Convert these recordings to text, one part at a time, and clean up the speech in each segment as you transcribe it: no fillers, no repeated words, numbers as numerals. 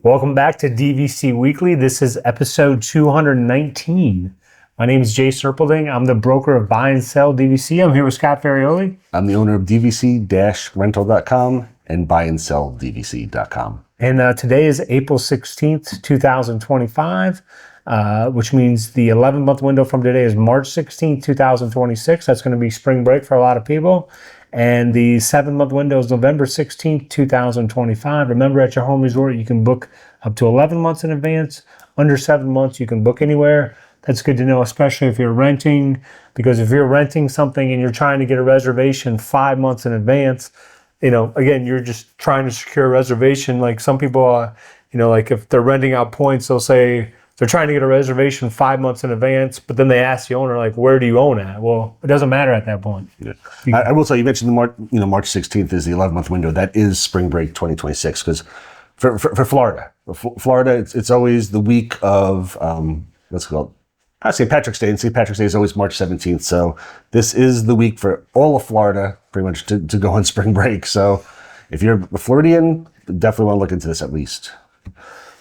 Welcome back to DVC Weekly. This is episode 219. My name is Jay Serpelding. I'm the broker of Buy and Sell DVC. I'm here with Scott Ferrioli. I'm the owner of DVC-Rental.com and BuyandSellDVC.com. And today is April 16th, 2025, which means the 11-month window from today is March 16th, 2026. That's going to be spring break for a lot of people. And the 7-month window is November 16th, 2025. Remember, at your home resort, you can book up to 11 months in advance. Under 7 months, you can book anywhere. That's good to know, especially if you're renting, because if you're renting something and you're trying to get a reservation 5 months in advance, again, you're just trying to secure a reservation. Like some people, like if they're renting out points, they'll say they're trying to get a reservation 5 months in advance, but then they ask the owner, like, where do you own at? Well, it doesn't matter at that point. Yeah. I will tell you, mentioned March 16th is the 11-month window. That is spring break 2026, because for Florida, it's always the week of, what's it called? St. Patrick's Day, and St. Patrick's Day is always March 17th. So this is the week for all of Florida, pretty much, to go on spring break. So if you're a Floridian, definitely want to look into this at least.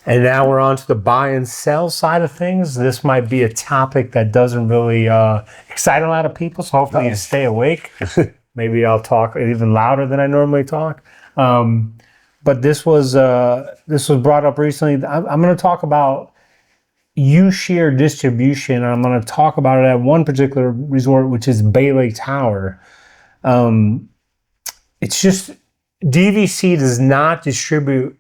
And now we're on to the buy and sell side of things. This might be a topic that doesn't really excite a lot of people, so hopefully you stay awake. Maybe I'll talk even louder than I normally talk. But this was brought up recently. I'm going to talk about U-share distribution, and I'm going to talk about it at one particular resort, which is Bay Lake Tower. It's just DVC does not distribute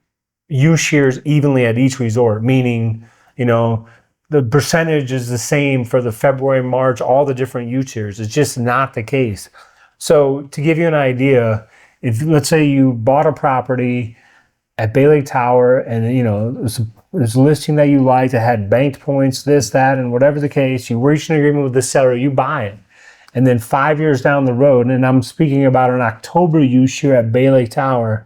U-shares evenly at each resort, meaning, the percentage is the same for the February, March, all the different U-shares. It's just not the case. So to give you an idea, if let's say you bought a property at Bay Lake Tower and, there's a listing that you liked, it had banked points, this, that, and whatever the case, you reach an agreement with the seller, you buy it. And then 5 years down the road, and I'm speaking about an October U-share at Bay Lake Tower,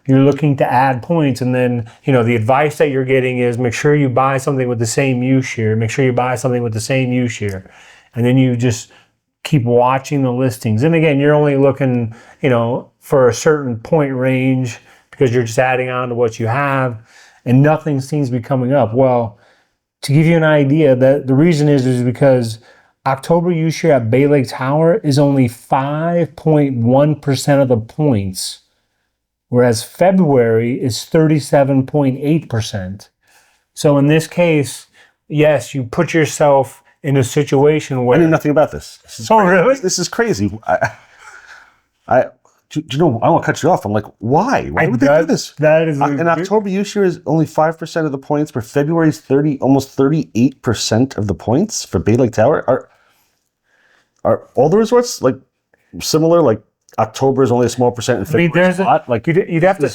you're looking to add points, and then, the advice that you're getting is make sure you buy something with the same U-share, make sure you buy something with the same U-share. And then you just keep watching the listings. And again, you're only looking, for a certain point range because you're just adding on to what you have, and nothing seems to be coming up. Well, to give you an idea, that the reason is because October U-share at Bay Lake Tower is only 5.1% of the points, whereas February is 37.8%. So in this case, yes, you put yourself in a situation where... I knew nothing about this. Really? This is crazy. I want to cut you off. I'm like, why? Why would they do this? That is in October, U-share is only 5% of the points. For February is almost 38% of the points. For Bay Lake Tower, are all the resorts like similar? Like October is only a small percent, and February is a lot. Like you'd have to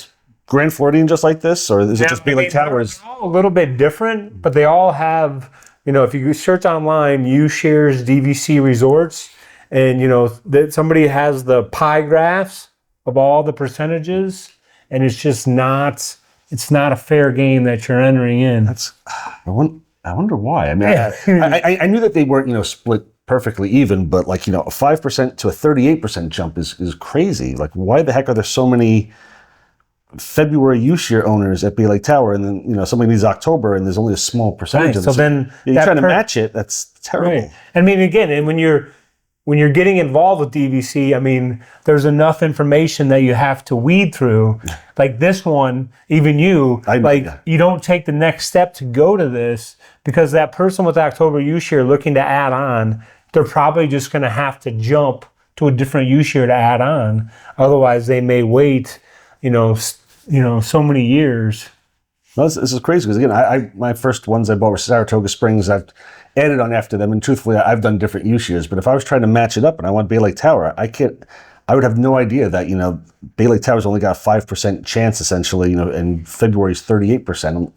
Grand Floridian just like this, or is it just Bay Lake Towers? They're all a little bit different, but they all have. If you search online, U-shares DVC resorts. And, that somebody has the pie graphs of all the percentages, and it's just not a fair game that you're entering in. I wonder why. I mean, I knew that they weren't, split perfectly even, but a 5% to a 38% jump is crazy. Like, why the heck are there so many February U-share owners at Bay Lake Tower, and then, somebody needs October, and there's only a small percentage of it. So then you're trying to match it. That's terrible. Right. I mean, again, and when you're getting involved with DVC, I mean, there's enough information that you have to weed through. Like this one, even you don't take the next step to go to this, because that person with October U-share looking to add on, they're probably just going to have to jump to a different U-share to add on. Otherwise, they may wait, so many years. Well, this is crazy, because again, my first ones I bought were Saratoga Springs. I've added on after them, and truthfully, I've done different U-shares. But if I was trying to match it up and I want Bay Lake Tower, I would have no idea that Bay Lake Tower's only got a 5% chance essentially, and February's 38%.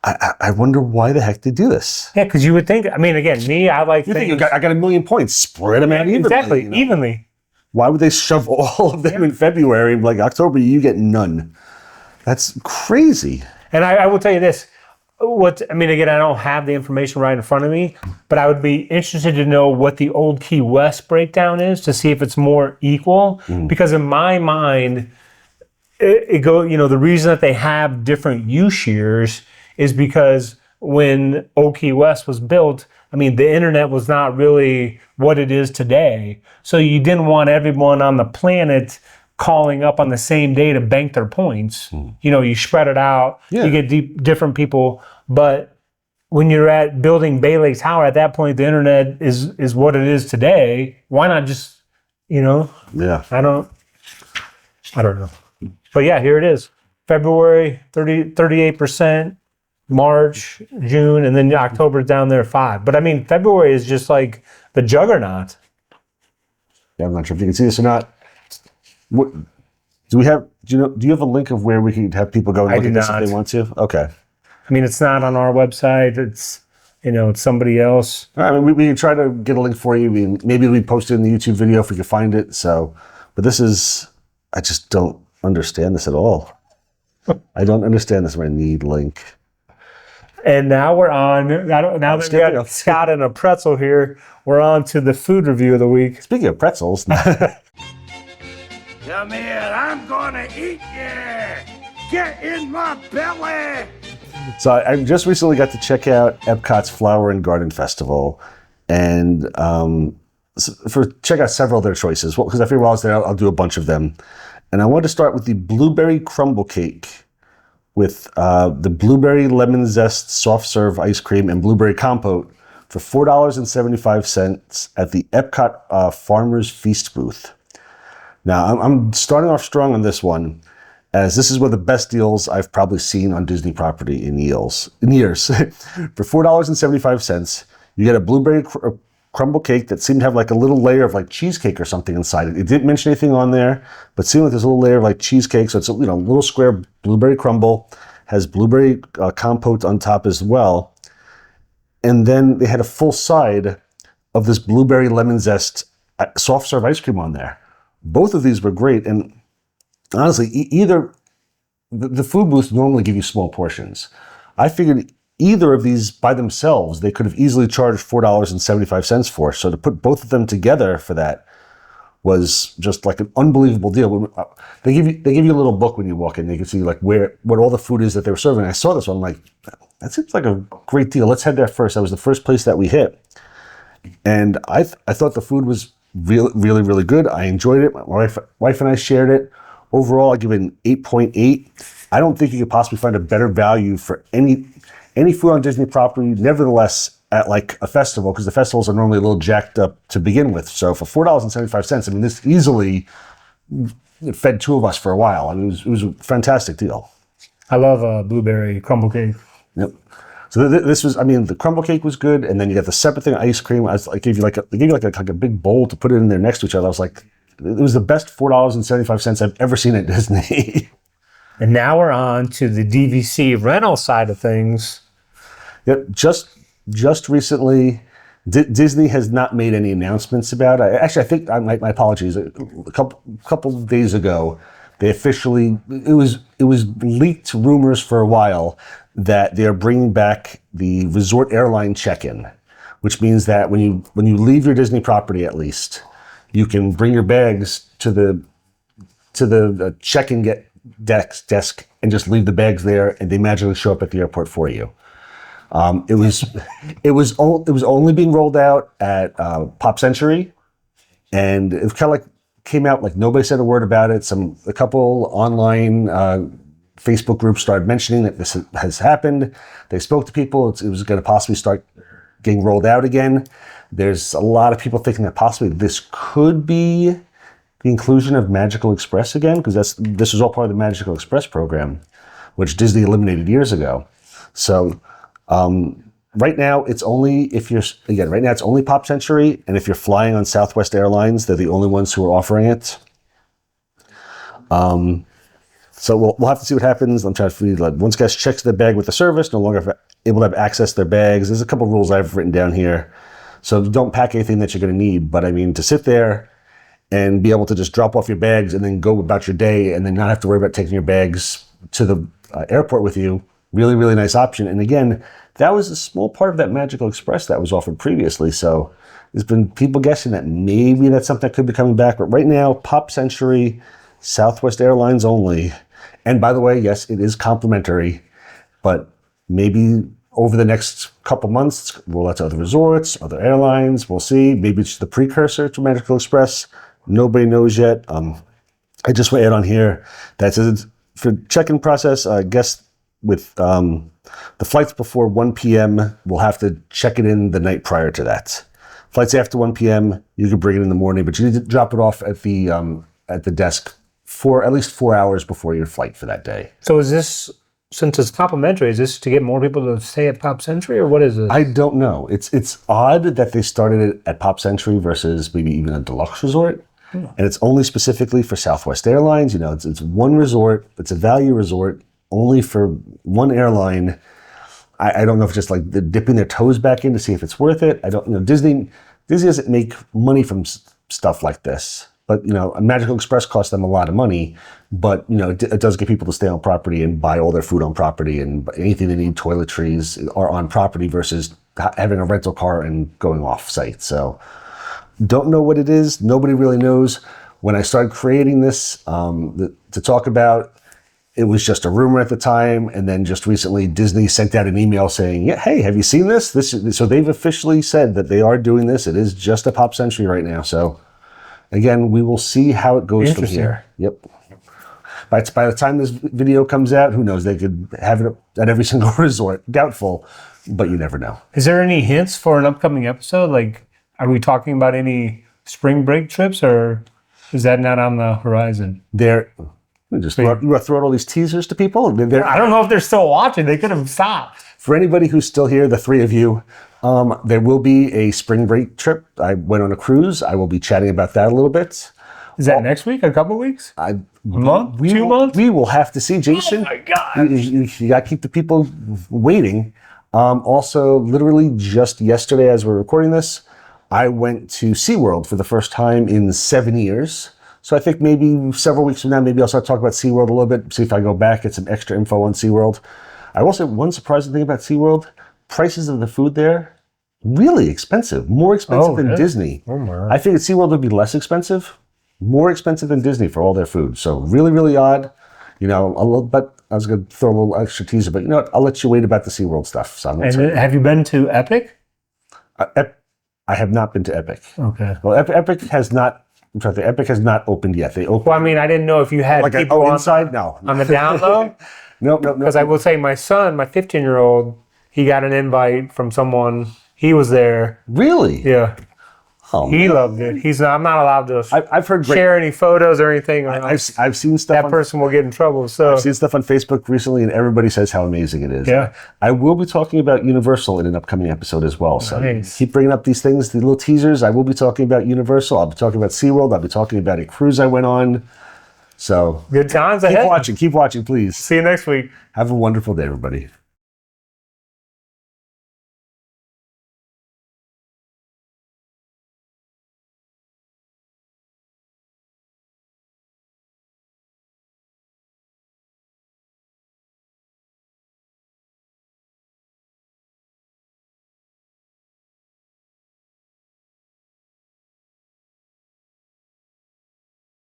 I wonder why the heck they do this. Yeah, because you would think. I mean, again, I like. You think I got a million points, spread them out evenly. Exactly, evenly. Why would they shove all of them in February? Like October, you get none. That's crazy. And I will tell you this. Again, I don't have the information right in front of me, but I would be interested to know what the Old Key West breakdown is to see if it's more equal. Because in my mind, the reason that they have different use years is because when Old West was built, I mean, the internet was not really what it is today. So you didn't want everyone on the planet calling up on the same day to bank their points. You spread it out, you get different people. But when you're at building Bay Lake Tower, at that point, the internet is what it is today. Why not just, Yeah. I don't know. But yeah, here it is. February, 38%, March, June, and then October's down there 5%. But I mean, February is just like the juggernaut. Yeah, I'm not sure if you can see this or not. What do you have a link of where we can have people go and look at this if they want to? Okay. I mean, it's not on our website. It's, it's somebody else. All right, I mean, we can try to get a link for you. Maybe we post it in the YouTube video if we can find it. So, but I just don't understand this at all. I don't understand this where I need link. And now we're on, now that we got Scott and a pretzel here, we're on to the food review of the week. Speaking of pretzels. Come here, I'm gonna eat you! Get in my belly! So I just recently got to check out Epcot's Flower and Garden Festival, and check out several of their choices. Because I figure while I was there, I'll do a bunch of them. And I wanted to start with the blueberry crumble cake with the blueberry lemon zest soft serve ice cream and blueberry compote for $4.75 at the Epcot Farmers Feast booth. Now, I'm starting off strong on this one, as this is one of the best deals I've probably seen on Disney property in years. For $4.75, you get a blueberry crumble cake that seemed to have like a little layer of like cheesecake or something inside it. It didn't mention anything on there, but seemed like there's a little layer of like cheesecake. So it's a little square blueberry crumble, has blueberry compote on top as well. And then they had a full side of this blueberry lemon zest soft serve ice cream on there. Both of these were great. And honestly, either the food booths normally give you small portions. I figured either of these by themselves, they could have easily charged $4.75 for. So to put both of them together for that was just like an unbelievable deal. They give you a little book when you walk in. You can see like what all the food is that they were serving. I saw this one, I'm like, that seems like a great deal. Let's head there first. That was the first place that we hit. And I thought the food was really, really, really good. I enjoyed it. My wife and I shared it. Overall, I give it an 8.8. I don't think you could possibly find a better value for any food on Disney property. Nevertheless, at like a festival, because the festivals are normally a little jacked up to begin with. So for $4.75, I mean, this easily fed two of us for a while. I mean, it was a fantastic deal. I love blueberry crumble cake. Yep. So this was, I mean, the crumble cake was good, and then you got the separate thing, ice cream. They gave you like a big bowl to put it in there next to each other. I was like, it was the best $4.75 I've ever seen at Disney. And now we're on to the DVC rental side of things. Yep. Just recently, Disney has not made any announcements about it. Actually, I think my apologies. A couple of days ago, they officially it was leaked rumors for a while that they are bringing back the Resort Airline Check-In, which means that when you leave your Disney property, at least, you can bring your bags to the check-in desk and just leave the bags there, and they magically show up at the airport for you. It was only being rolled out at Pop Century, and it kind of like came out like nobody said a word about it. A couple online Facebook groups started mentioning that this has happened. They spoke to people. It was going to possibly start getting rolled out again. There's a lot of people thinking that possibly this could be the inclusion of Magical Express again, because this was all part of the Magical Express program, which Disney eliminated years ago. So right now it's only it's only Pop Century, and if you're flying on Southwest Airlines, they're the only ones who are offering it. So we'll have to see what happens. I'm trying to figure once guests checks their bag with the service, no longer able to have access to their bags. There's a couple of rules I've written down here. So don't pack anything that you're going to need. But I mean, to sit there and be able to just drop off your bags and then go about your day and then not have to worry about taking your bags to the airport with you, really, really nice option. And again, that was a small part of that Magical Express that was offered previously. So there's been people guessing that maybe that's something that could be coming back. But right now, Pop Century, Southwest Airlines only, And by the way, yes, it is complimentary, but maybe over the next couple months, roll out to other resorts, other airlines. We'll see. Maybe it's the precursor to Magical Express. Nobody knows yet. I just want to add on here that says for check-in process, guests with the flights before 1 p.m. will have to check it in the night prior to that. Flights after 1 p.m., you can bring it in the morning, but you need to drop it off at the desk for at least 4 hours before your flight for that day. So is this, since it's complimentary, is this to get more people to stay at Pop Century, or what is this? I don't know. It's odd that they started it at Pop Century versus maybe even a deluxe resort. And it's only specifically for Southwest Airlines. You know, it's one resort. It's a value resort only for one airline. I don't know if it's just like they're dipping their toes back in to see if it's worth it. I don't, Disney doesn't make money from stuff like this. But, a Magical Express costs them a lot of money. But, it does get people to stay on property and buy all their food on property, and anything they need, toiletries, are on property versus having a rental car and going off site. So don't know what it is. Nobody really knows. When I started creating this to talk about, it was just a rumor at the time. And then just recently, Disney sent out an email saying, yeah, hey, have you seen this? So they've officially said that they are doing this. It is just a Pop Century right now. So again, we will see how it goes from here. Yep. By the time this video comes out, who knows? They could have it at every single resort. Doubtful, but you never know. Is there any hints for an upcoming episode? Like, are we talking about any spring break trips, or is that not on the horizon? You want to throw out all these teasers to people? I don't know if they're still watching. They could have stopped. For anybody who's still here, the three of you, there will be a spring break trip. I went on a cruise. I will be chatting about that a little bit. Is that next week? A couple weeks? A month? 2 months? We will have to see, Jason. Oh my God. You got to keep the people waiting. Also, literally just yesterday as we're recording this, I went to SeaWorld for the first time in 7 years. So I think maybe several weeks from now, maybe I'll start talking about SeaWorld a little bit, see if I go back, get some extra info on SeaWorld. I will say one surprising thing about SeaWorld, prices of the food there, really expensive. More expensive than Disney. Oh my. I figured SeaWorld would be less expensive, more expensive than Disney for all their food. So really, really odd. But I was going to throw a little extra teaser, but you know what? I'll let you wait about the SeaWorld stuff. So have you been to Epic? I have not been to Epic. Okay. Well, Epic has not. I'm trying to think. Epic has not opened yet. They opened. Well, I mean, I didn't know if you had people inside. No. On the down low. No. Because I will say, my son, my 15-year-old, he got an invite from someone. He was there. Really? Yeah. Oh, he loved it. I'm not allowed to I've heard share any photos or anything. I've seen stuff. That person will get in trouble. So I've seen stuff on Facebook recently, and everybody says how amazing it is. Yeah. I will be talking about Universal in an upcoming episode as well. So nice. Keep bringing up these things, the little teasers. I will be talking about Universal. I'll be talking about SeaWorld. I'll be talking about a cruise I went on. So good times ahead. Keep watching, please. See you next week. Have a wonderful day, everybody.